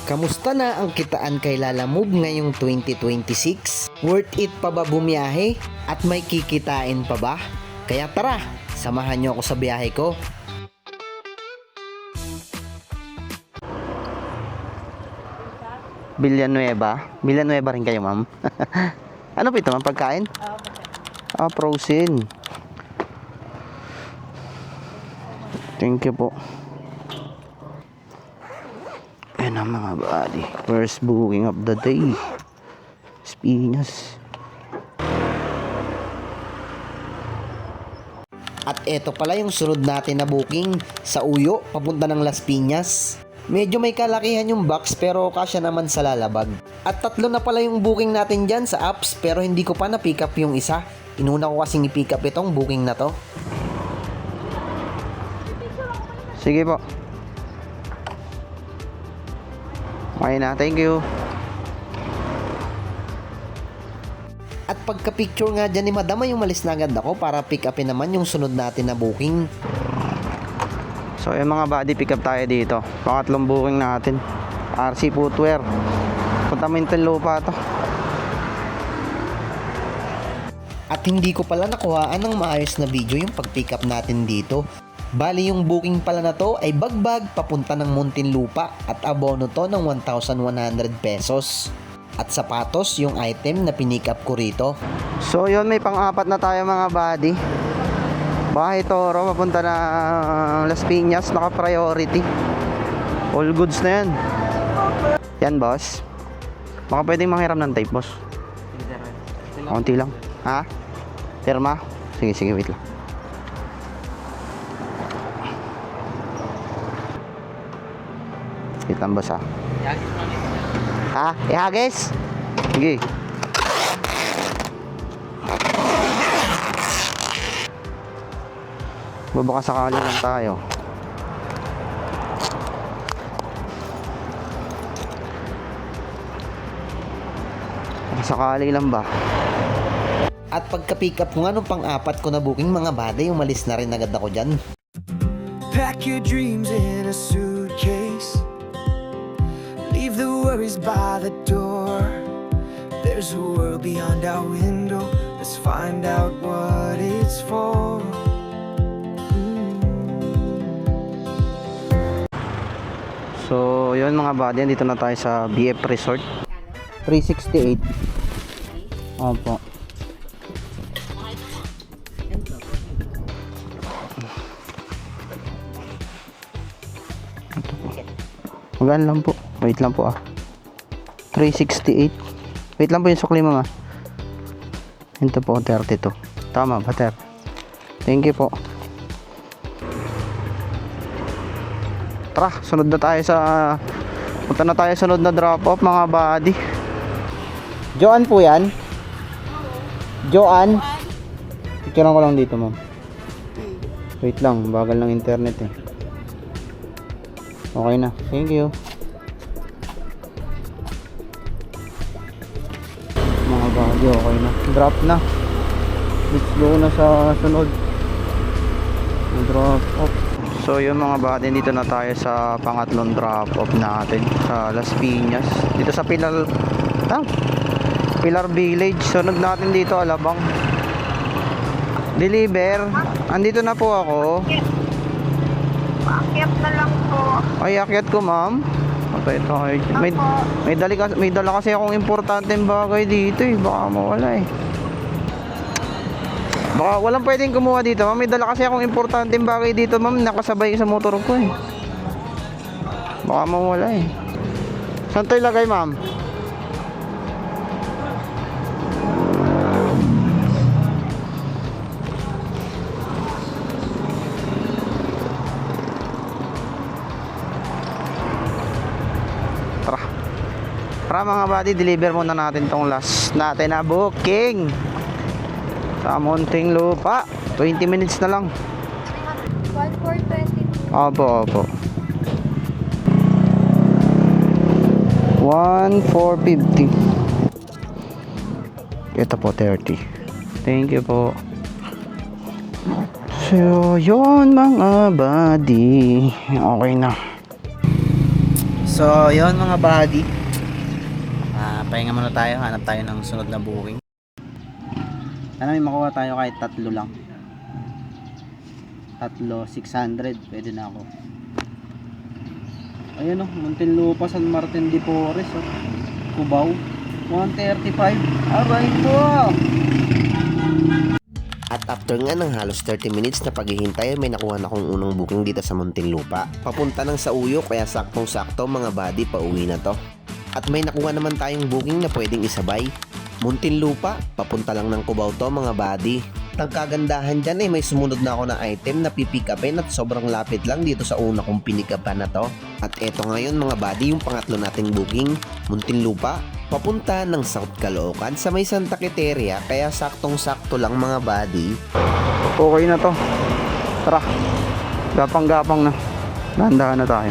Kamusta na ang kitaan kay Lalamove ngayong 2026? Worth it pa ba bumiyahe? At may kikitain pa ba? Kaya tara, samahan niyo ako sa biyahe ko. Villanueva? Villanueva rin kayo, ma'am? Ano po ito, ma'am? Pagkain? Frozen. Thank you po. Ayan ang mga buddy. First booking of the day. Piñas. At eto pala yung sunod natin na booking sa Uyo, papunta ng Las Piñas. Medyo may kalakihan yung box pero kasya naman sa lalabag. At tatlo na pala yung booking natin dyan sa apps pero hindi ko pa na-pick up yung isa. Inuna ko kasing i-pick up itong booking na to. Sige po. Okay na, thank you. At pagka-picture nga dyan ni Madam ay umalis na agad ako para pick upin naman yung sunod natin na booking. So yung mga body pick up tayo dito. Pangatlong booking natin. RC Footwear. Punta Muntinlupa to. At hindi ko pala nakuhaan ng maayos na video yung pag-pick up natin dito. Bali yung booking pala na to ay bagbag papunta ng Muntinlupa at abono to ng 1,100 pesos. At sapatos yung item na pinick up ko rito. So yun, may pang-apat na tayo mga buddy. Bahay Toro papunta na Las Piñas, naka-priority. All goods na yan. Yan boss. Baka pwedeng manghiram ng tape boss. Kaunti lang. Ha? Firma? Sige, wait lang. Wait lang boss ha. Ha? Ihagis? Sige. Baka sakali lang tayo. Baka sakali lang ba? At pagka-pick up ko nga nung pang-apat ko na booking mga baday, umalis na rin agad ako dyan. Pack your dreams in a suitcase. Leave the worries by the door. There's a world beyond our window. Let's find out what it's for. So, yun mga buddy, dito na tayo sa BF Resort. 368. Opo. Magaan lang po. Wait lang po 368. Wait lang po yung sukli mga. Ito po 32. Tama ba, Ter? Thank you po. Tara, sunod na tayo sa punta na tayo sunod na drop off mga buddy. Joan po yan? Joan? Picturean ko lang dito ma'am. Wait lang, bagal ng internet eh. Okay na, thank you. Mga buddy, okay na. Drop na. Let's go na sa sunod. Drop off. So yun mga buddy, dito na tayo sa pangatlong drop off natin sa Las Piñas. Dito sa Pilar Village. Sunod natin dito Alabang. Deliver. Andito na po ako. Akyat na lang po. Ay, akyat ko ma'am. May dala kasi akong importanteng bagay dito eh. Baka mawala eh. Baka walang pwedeng kumuha dito ma'am. May dala kasi akong importanteng bagay dito ma'am. Nakasabay sa motor ko eh. Baka mawala eh. Saan tayo lagay ma'am? Tara mga buddy, deliver muna natin tong last natin na booking sa Muntinlupa. 20 minutes na lang. 1,420. Opo 1,450. Ito po 30. Thank you po. So yun mga buddy, okay na. So, yon mga buddy. Pahinga muna tayo. Hanap tayo ng sunod na booking. Sana may makuha tayo kahit tatlo lang. Tatlo, 600. Pwede na ako. Ayun o, Muntinlupa, San Martin de Porres. Oh. Cubao. 135. Aray mo! At after nga ng halos 30 minutes na paghihintay, may nakuha na akong unang booking dito sa Muntinlupa. Papunta ng Sauyo, kaya saktong-sakto mga buddy, pauwi na to. At may nakuha naman tayong booking na pwedeng isabay. Muntinlupa, papunta lang ng Cubao to mga buddy. Ang kagandahan dyan may sumunod na ako na item na pipick upin at sobrang lapit lang dito sa una kong pinikapan na to. At eto ngayon mga buddy, yung pangatlo nating booking, Muntinlupa, papunta ng South Caloocan sa may Santa Quiteria, kaya saktong-sakto lang mga buddy. Okay na to. Tara. Gapang-gapang na. Dahan-dahan na tayo.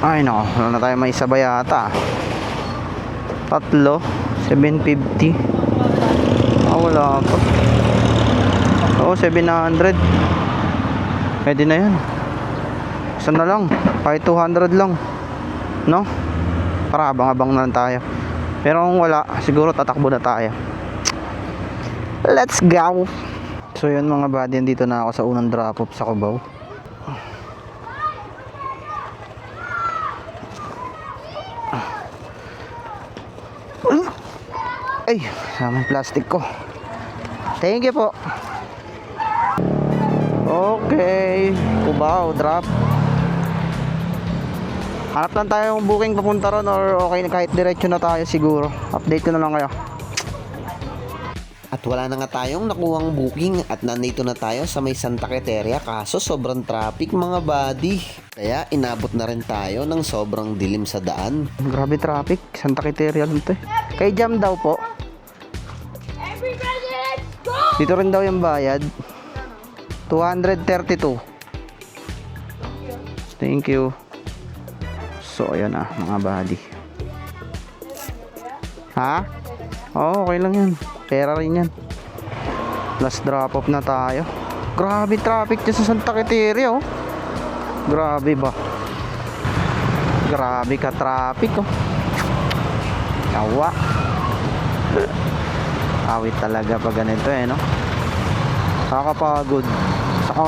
Ay nako, wala na tayo may sabay ata. Tatlo, 750. Wala pa. Oo, 700. Pwede na yan. Isa na lang. Kahit 200 lang. No? Para abang-abang na lang tayo. Pero kung wala, siguro tatakbo na tayo. Let's go! So yun mga buddy, dito na ako sa unang drop off sa Cubao. Ay, sama yung plastic ko. Thank you po. Okay, Cubao, drop. Hanap lang tayong booking papunta ron or okay na kahit diretso na tayo siguro. Update ko na lang kayo. At wala na nga tayong nakuhang booking at nandito na tayo sa may Santa Quiteria, kaso sobrang traffic mga buddy. Kaya inabot na rin tayo ng sobrang dilim sa daan. Grabe traffic, Santa Quiteria lang to eh. Kay Jam daw po. Dito rin daw yung bayad. 232. Thank you. So ayan na mga buddy. Ha? Oo, okay lang yan. Pera rin yan. Last drop off na tayo. Grabe traffic dyan sa Santa Quiteria oh. Grabe ba? Grabe ka traffic oh. Yawa. Awit talaga pag ganito no. Nakakapagod. Saka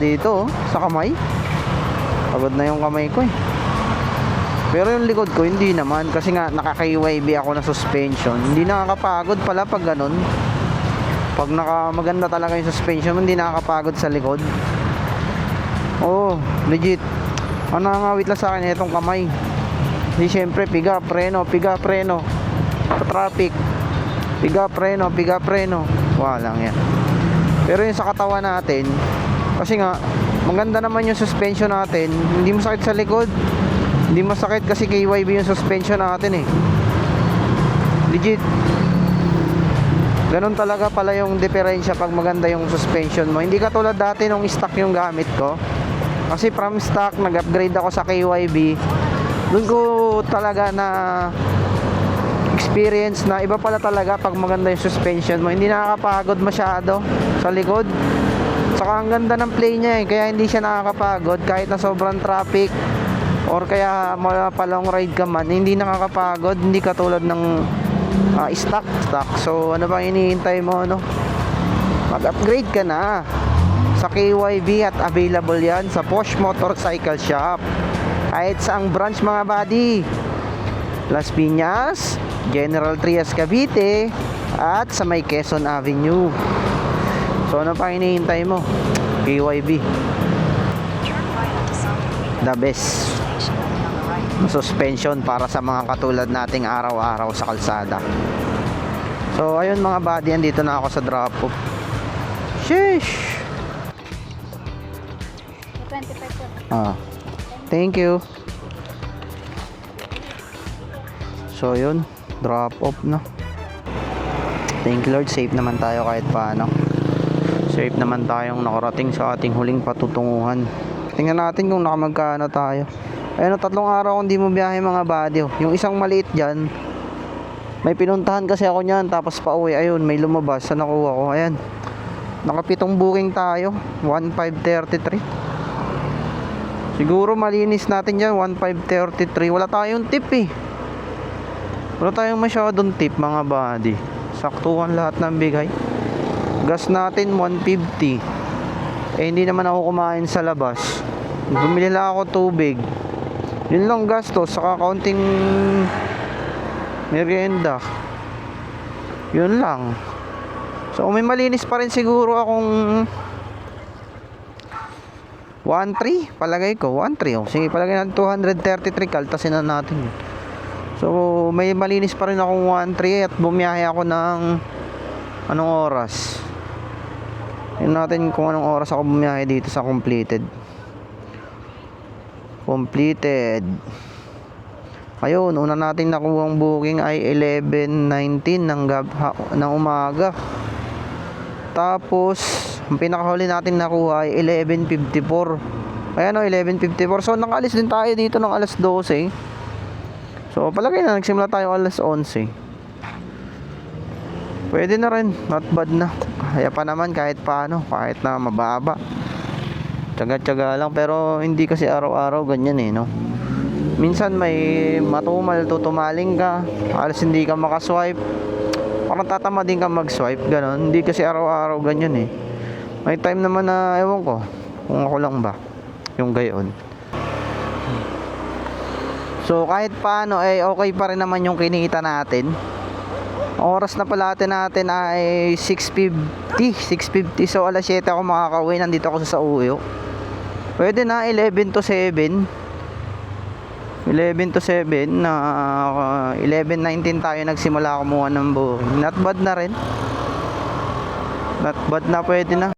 dito sa kamay. Pagod na yung kamay ko eh. Pero yung likod ko hindi naman kasi nga nakaka-UYB ako na suspension. Hindi nakakapagod pala pag ganun. Pag maganda talaga yung suspension, hindi nakakapagod sa likod. Oh, legit. Ang nangangawit lang sa akin itong kamay. Hindi syempre piga, preno. Sa traffic. Piga, preno. Walang yan. Pero yung sa katawan natin, kasi nga maganda naman yung suspension natin. Hindi masakit sa likod. Hindi masakit kasi KYB yung suspension natin eh. Legit. Ganun talaga pala yung diferensya pag maganda yung suspension mo. Hindi katulad dati nung stock yung gamit ko. Kasi from stock, nag-upgrade ako sa KYB. Doon ko talaga na experience na iba pala talaga pag maganda yung suspension mo. Hindi nakakapagod masyado sa likod. Saka ang ganda ng play niya eh. Kaya hindi siya nakakapagod kahit na sobrang traffic. Or kaya palong ride ka man, hindi nakakapagod, hindi katulad ng stock. So ano bang hinihintay mo no? Mag-upgrade ka na sa KYB at available yan sa Posh Motorcycle Shop. Kahit saang branch mga buddy. Las Piñas, General Trias Cavite at sa may Quezon Avenue. So ano pa hinihintay mo? KYB, the best suspension para sa mga katulad nating araw-araw sa kalsada. So ayun mga buddy, andito na ako sa drop off. Sheesh. 25. Thank you. So yun, drop off na. Thank you Lord, safe naman tayo kahit paano. Safe naman tayong nakarating sa ating huling patutunguhan. Tingnan natin kung nakamagkano tayo. Ayun, 3 araw kung di mo biyahe mga buddy. Yung isang maliit dyan, may pinuntahan kasi ako nyan, tapos pa uwi. Ayun, may lumabas sa nakuha ko. Ayan, nakapitong booking tayo, 1533. Siguro malinis natin dyan 1533. Wala tayong tip eh. Wala tayong masyadong tip mga buddy. Saktuhan lahat ng bigay. Gas natin 150. Eh hindi naman ako kumain sa labas. Bumili lang ako tubig. Yun lang gastos. Saka kaunting merienda. Yun lang. So may malinis pa rin siguro akong 1.3 palagay ko. 1.3 oh. Sige, palagay natin 233. Kaltasin na natin. So may malinis pa rin akong 1.3 at bumiyahe ako ng anong oras. Tingnan natin kung anong oras ako bumiyahe dito sa completed. Ayun, una natin nakuhang booking ay 11:19 ng umaga. Tapos ang pinakahuli natin nakuha ay 11:54. Ayan o, 11:54. So nakaalis din tayo dito ng alas 12. So palagay na nagsimula tayo alas 11. Pwede na rin, not bad na. Kaya pa naman kahit paano, kahit na mababa. Tsaga-tsaga lang, pero hindi kasi araw-araw ganyan eh, no? Minsan may matumal, tutumaling ka, alas hindi ka makaswipe. Parang tatama din ka mag-swipe, ganon. Hindi kasi araw-araw ganyan eh. May time naman na, ewan ko, kung ako lang ba, yung gayon. So kahit paano, eh okay pa rin naman yung kinita natin. Oras na pala natin ay 6:50. So alas 7 ako makakauwi. Nandito ako sa Uyo. Pwede na 11 to 7 na 11:19 tayo nagsimula kumuha ng booking. Not bad na rin. Not bad na, pwede na.